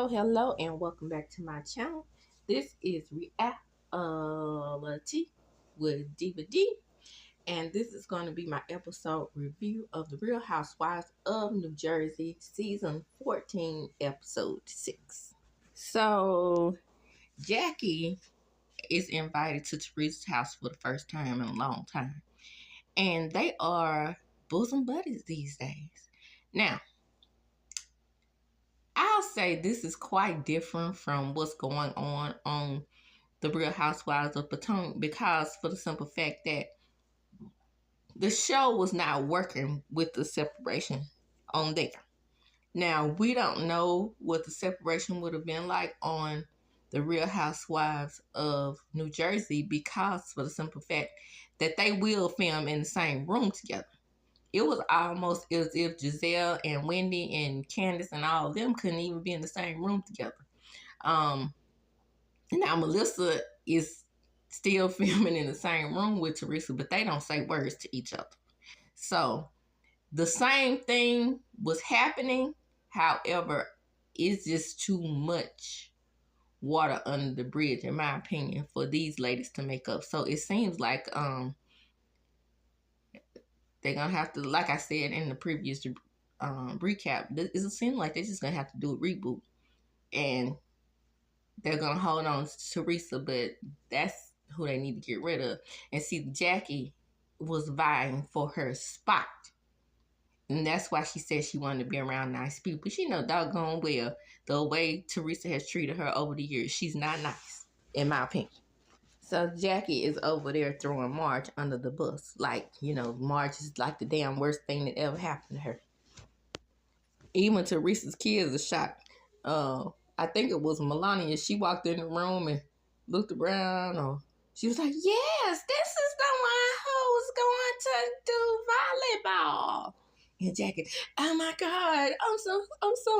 Hello, and welcome back to my channel. This is Reality with Diva D, and this is going to be my episode review of The Real Housewives of New Jersey, Season 14, Episode 6. So, Jackie is invited to Teresa's house for the first time in a long time, and they are bosom buddies these days. Now, I'll say this is quite different from what's going on The Real Housewives of Potomac, because for the simple fact that the show was not working with the separation on there. Now, we don't know what the separation would have been like on The Real Housewives of New Jersey, because for the simple fact that they will film in the same room together. It was almost as if Giselle and Wendy and Candace and all of them couldn't even be in the same room together. Now Melissa is still filming in the same room with Teresa, but they don't say words to each other. So the same thing was happening. However, it's just too much water under the bridge, in my opinion, for these ladies to make up. So it seems like they're going to have to, like I said in the previous recap, it seems like they're just going to have to do a reboot. And they're going to hold on to Teresa, but that's who they need to get rid of. And see, Jackie was vying for her spot. And that's why she said she wanted to be around nice people. But she know doggone well the way Teresa has treated her over the years, she's not nice, in my opinion. So Jackie is over there throwing Marge under the bus. Like, Marge is like the damn worst thing that ever happened to her. Even Teresa's kids are shocked. I think it was Melania. She walked in the room and looked around. Or she was like, yes, this is the one who's going to do volleyball. And Jackie, oh my God, I'm so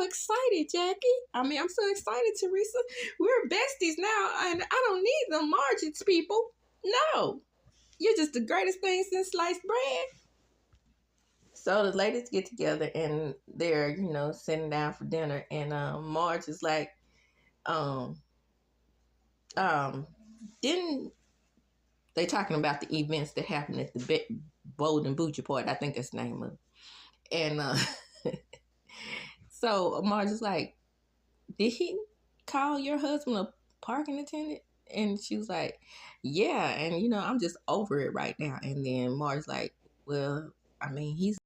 excited, Jackie. I'm so excited, Teresa. We're besties now, and I don't need the Marges people. No, you're just the greatest thing since sliced bread. So the ladies get together and they're, sitting down for dinner, and Marge is like, didn't they talking about the events that happened at the Bold and Bougie Party? I think that's the name of it. And so Marge is like, did he call your husband a parking attendant? And she was like, yeah, and I'm just over it right now. And then Marge's like, well, he's...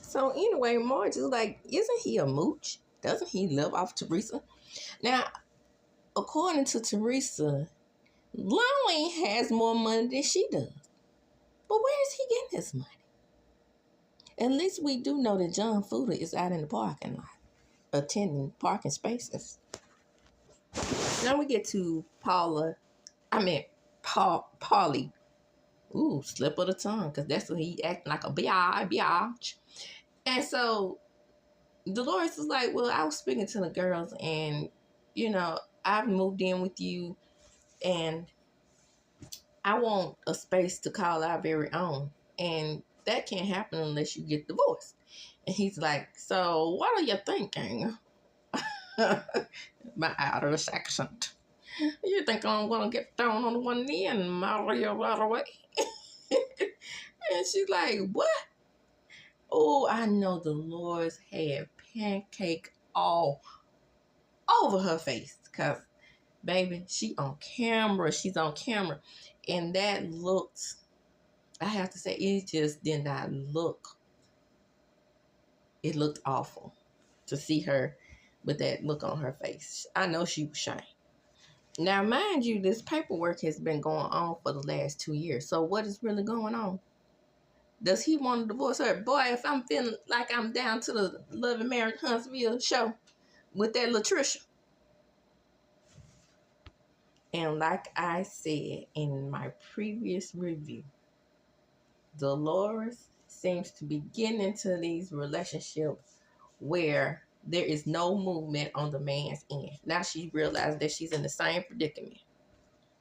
So anyway, Marge is like, isn't he a mooch? Doesn't he live off Teresa? Now, according to Teresa, Lonnie has more money than she does. But where is he getting his money? At least we do know that John Fuda is out in the parking lot, attending parking spaces. Now we get to Paulie. Ooh, slip of the tongue, because that's what he acting like, a biatch. And so Dolores is like, well, I was speaking to the girls, and, I've moved in with you, and I want a space to call our very own. And that can't happen unless you get divorced. And he's like, so what are you thinking? My Irish accent. You think I'm going to get down on one knee and marry you right away? And she's like, what? Oh, I know Dolores had pancake all over her face. Because, baby, she's on camera. And that looked... I have to say, it just did not look... It looked awful to see her with that look on her face. I know she was ashamed. Now, mind you, this paperwork has been going on for the last 2 years. So what is really going on? Does he want to divorce her? Boy, if I'm feeling like I'm down to the Love and Marriage Huntsville show with that Latricia. And like I said in my previous review, Dolores seems to be getting into these relationships where there is no movement on the man's end. Now she realized that she's in the same predicament.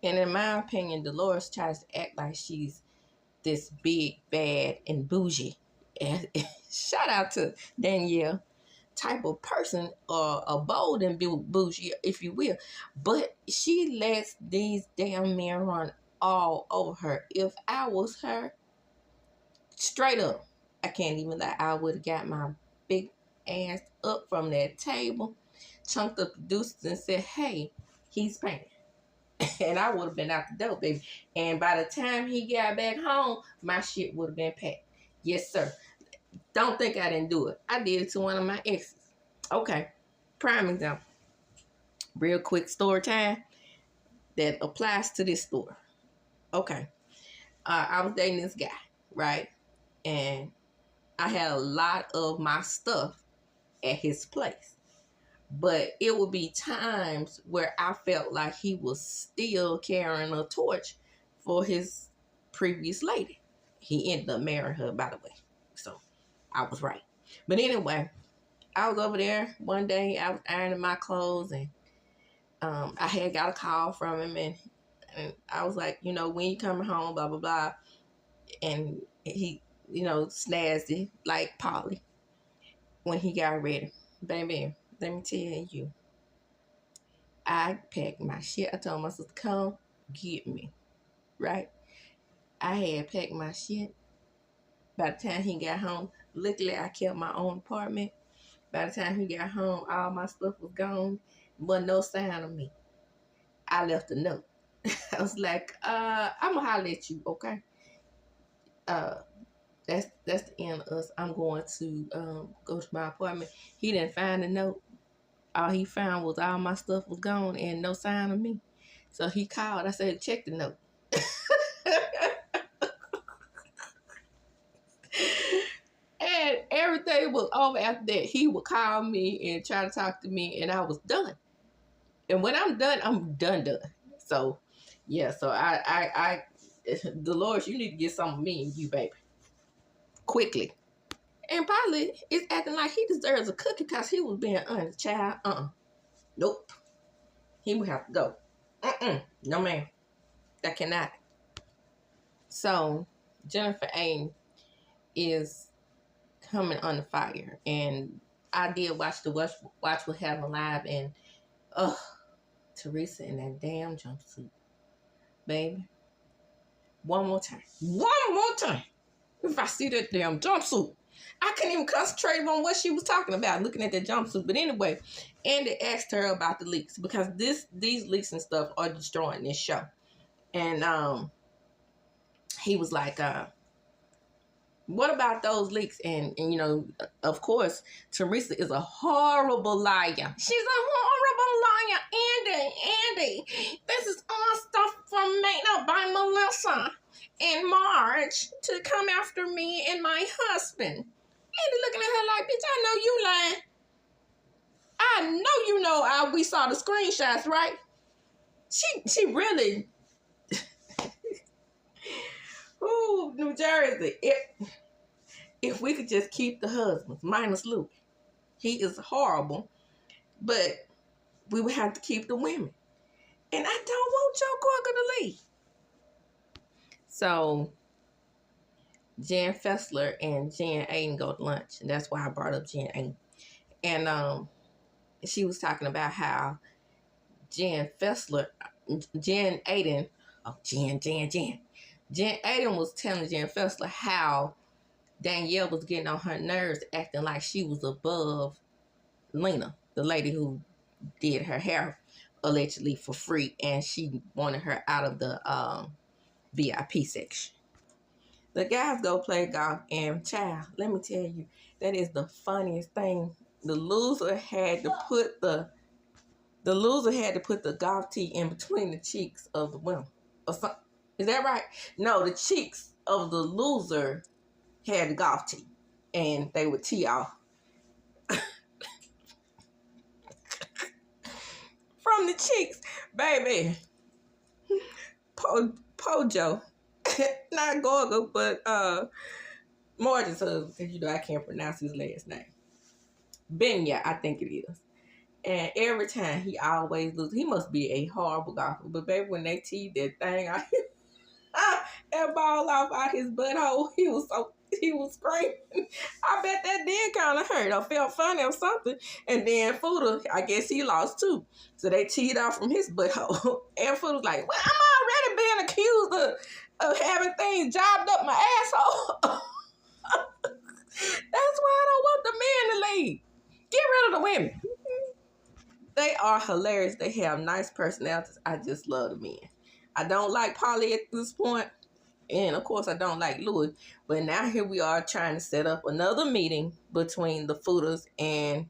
And in my opinion, Dolores tries to act like she's this big, bad, and bougie. And shout out to Danielle type of person, or a bold and bougie, if you will. But she lets these damn men run all over her. If I was her, straight up, I can't even lie, I would have got my big ass up from that table, chunked up the deuces, and said, hey, he's paying. And I would have been out the door, baby. And by the time he got back home, my shit would have been packed. Yes, sir. Don't think I didn't do it. I did it to one of my exes. Okay. Prime example. Real quick story time that applies to this story. Okay. I was dating this guy, right? And I had a lot of my stuff at his place. But it would be times where I felt like he was still carrying a torch for his previous lady. He ended up marrying her, by the way. So I was right. But anyway, I was over there one day. I was ironing my clothes, and I had got a call from him, and I was like, you know, when you coming home, blah, blah, blah. And he, you know, snazzy like PAULIE when he got ready. Baby, let me tell you, I packed my shit. I told my sister, come get me, right? I had packed my shit. By the time he got home, luckily I kept my own apartment. By the time he got home, all my stuff was gone. Wasn't no sign of me. I left a note. I was like, I'm gonna holler at you, okay? That's the end of us. I'm going to go to my apartment. He didn't find a note. All he found was all my stuff was gone and no sign of me. So he called. I said, check the note. And everything was over after that. He would call me and try to talk to me, and I was done. And when I'm done, I'm done. So, yeah. So I DELORES, you need to get some of me and you, baby, quickly. And probably is acting like he deserves a cookie because he was being honest, child. Nope. He would have to go. No, ma'am. That cannot. So, Jennifer A is coming under fire. And I did watch the Watch What Happened Live, and Teresa in that damn jumpsuit. Baby. One more time. If I see that damn jumpsuit, I couldn't even concentrate on what she was talking about looking at that jumpsuit. But anyway, Andy asked her about the leaks because these leaks and stuff are destroying this show. And he was like, what about those leaks? And you know, of course, Teresa is a horrible liar. She's a horrible liar. Andy, this is all stuff from made up by Melissa and Marge to come after me and my husband. Andy looking at her like, bitch, I know you lying. I know you know we saw the screenshots, right? She really... Ooh, New Jersey. If we could just keep the husbands, minus Luke. He is horrible, but we would have to keep the women. And I don't want your Gorga to leave. So, Jen Fessler and Jen Aiden go to lunch. And that's why I brought up Jen Aiden. And she was talking about how Jen Aiden was telling Jen Fessler how Danielle was getting on her nerves, acting like she was above Lena, the lady who did her hair allegedly for free, and she wanted her out of the VIP section. The guys go play golf, and child, let me tell you, that is the funniest thing. The loser had to put the golf tee in between the cheeks of the women. Is that right? No, the cheeks of the loser had the golf tee, and they would tee off from the cheeks, baby. Pojo, not Gorga, but Marges' husband, because you know I can't pronounce his last name. Benya, I think it is. And every time he always loses. He must be a horrible golfer. But baby, when they teed that thing out, that ball off out his butthole, he was so he was screaming. I bet that did kind of hurt. I felt funny or something. And then FUDA, I guess he lost too. So they teed off from his butthole. And FUDA was like, well, I'm already being accused of having things jobbed up my asshole. That's why I don't want the men to leave. Get rid of the women. They are hilarious. They have nice personalities. I just love the men. I don't like PAULIE at this point. And of course, I don't like Louis. But now here we are trying to set up another meeting between the FUDAS and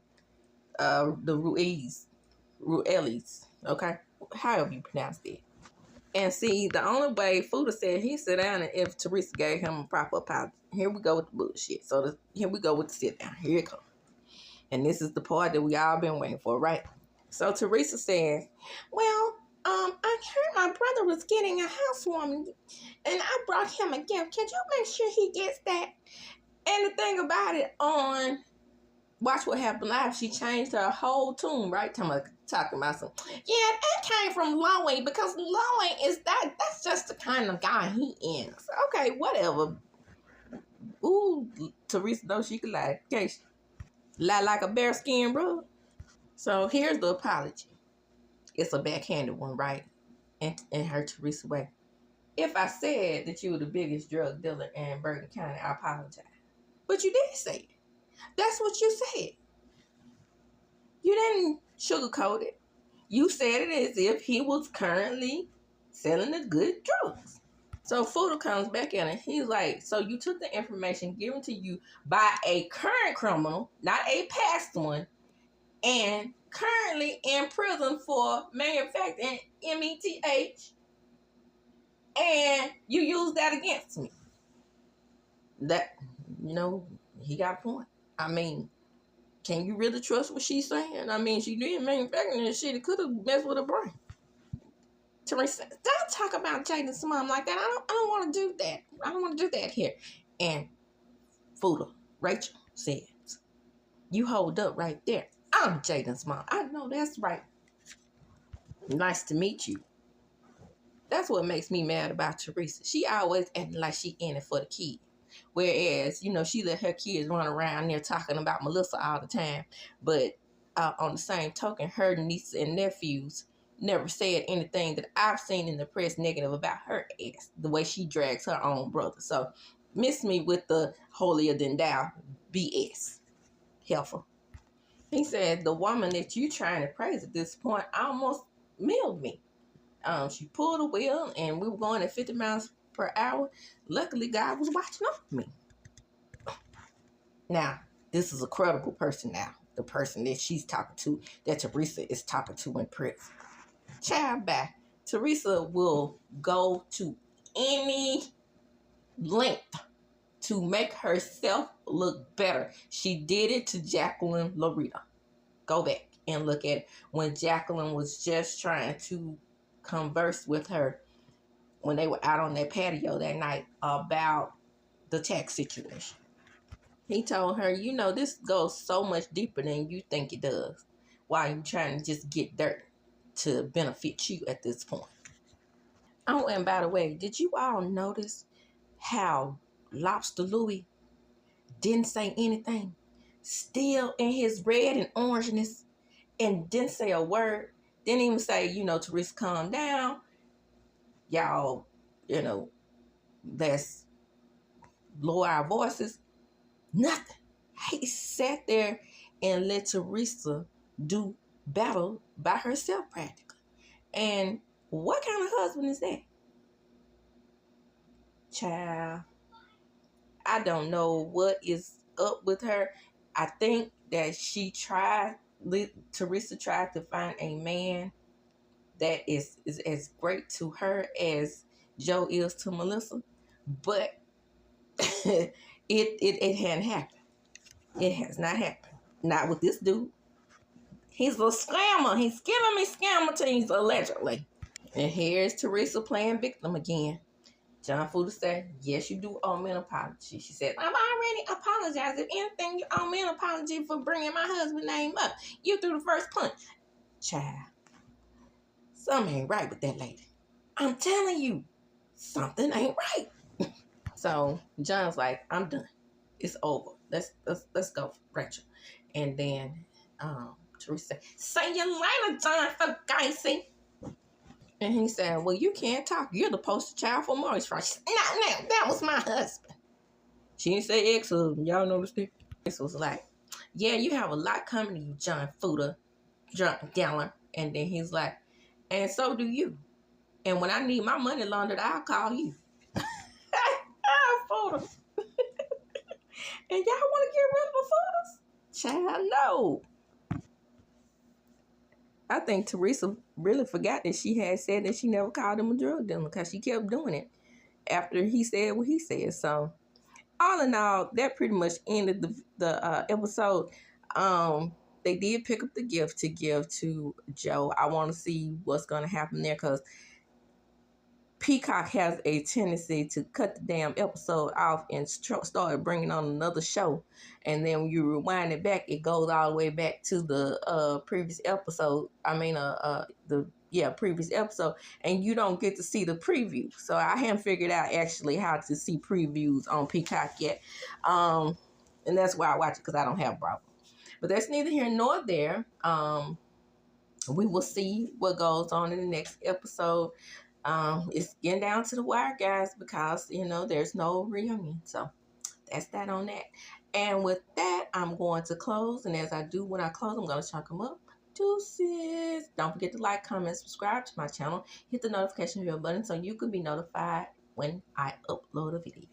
the Ruelis. Okay? However you pronounce it. And see, the only way FUDA said he sit down and if Teresa gave him a proper apology. Here we go with the bullshit. So here we go with the sit down. Here it comes. And this is the part that we all been waiting for, right? So Teresa says, well, I heard my brother was getting a housewarming and I brought him a gift. Can you make sure he gets that? And the thing about it, on Watch What Happened Live, she changed her whole tune, right? Talking about some, yeah, that came from Loey because Loey is that's just the kind of guy he is. Okay, whatever. Ooh, Teresa knows she can lie. Okay, lie like a bearskin rug. So here's the apology. It's a backhanded one, right? In her Teresa way. If I said that you were the biggest drug dealer in Bergen County, I apologize. But you did say it. That's what you said. You didn't sugarcoat it. You said it as if he was currently selling the good drugs. So FUDA comes back in and he's like, so you took the information given to you by a current criminal, not a past one, and currently in prison for manufacturing METH, and you use that against me. That, he got a point. I mean, can you really trust what she's saying? I mean, she did manufacturing this shit. It could have messed with her brain. Teresa, don't talk about Jaden's mom like that. I don't want to do that. I don't want to do that here. And FUDA, Rachel says, you hold up right there. I'm Jaden's mom. I know that's right. Nice to meet you. That's what makes me mad about Teresa. She always acting like she in it for the kid. Whereas, she let her kids run around there talking about Melissa all the time. But on the same token, her nieces and nephews never said anything that I've seen in the press negative about her ass. The way she drags her own brother. So, miss me with the holier than thou BS. Helpful. He said, the woman that you trying to praise at this point almost milled me. She pulled a wheel and we were going at 50 miles per hour. Luckily, God was watching over me. Now, this is a credible person now. The person that she's talking to, that Teresa is talking to in prison. Child back. Teresa will go to any length to make herself look better. She did it to Jacqueline Loretta. Go back and look at it. When Jacqueline was just trying to converse with her when they were out on that patio that night about the tax situation. He told her, this goes so much deeper than you think it does. Why are you trying to just get dirt to benefit you at this point? Oh, and by the way, did you all notice how Lobster Louie didn't say anything? Still in his red and orangeness and didn't say a word. Didn't even say, Teresa, calm down. Y'all, let's lower our voices. Nothing. He sat there and let Teresa do battle by herself practically. And what kind of husband is that? Child, I don't know what is up with her. I think that Teresa tried to find a man that is as great to her as Joe is to Melissa, but it hadn't happened. It has not happened. Not with this dude. He's a scammer. He's giving me scammer teams allegedly. And here's Teresa playing victim again. John FUDA said, yes, you do owe me an apology. She said, I've already apologized. If anything, you owe me an apology for bringing my husband's name up. You threw the first punch. Child, something ain't right with that lady. I'm telling you, something ain't right. So John's like, I'm done. It's over. Let's go, Rachel. And then Teresa said, "Say you later, John for Gacy." And he said, "Well, you can't talk. You're the poster child for Marges fraud." She said, "No, that was my husband." She didn't say ex-husband. Y'all noticed it? This was like, "Yeah, you have a lot coming to you, John Fuda, John Geller." And then he's like, "And so do you. And when I need my money laundered, I'll call you." FUDAS. And y'all want to get rid of the FUDAS? Child, no. I think Teresa really forgot that she had said that she never called him a drug dealer because she kept doing it after he said what he said. So, all in all, that pretty much ended the episode. They did pick up the gift to give to Joe. I want to see what's going to happen there because Peacock has a tendency to cut the damn episode off and start bringing on another show. And then when you rewind it back, it goes all the way back to the previous episode. Previous episode. And you don't get to see the preview. So I haven't figured out actually how to see previews on Peacock yet. And that's why I watch it, because I don't have a problem. But that's neither here nor there. We will see what goes on in the next episode. It's getting down to the wire, guys, because, there's no reunion. So that's that on that. And with that, I'm going to close. And as I do when I close, I'm going to chunk them up. Deuces. Don't forget to like, comment, subscribe to my channel. Hit the notification bell button so you can be notified when I upload a video.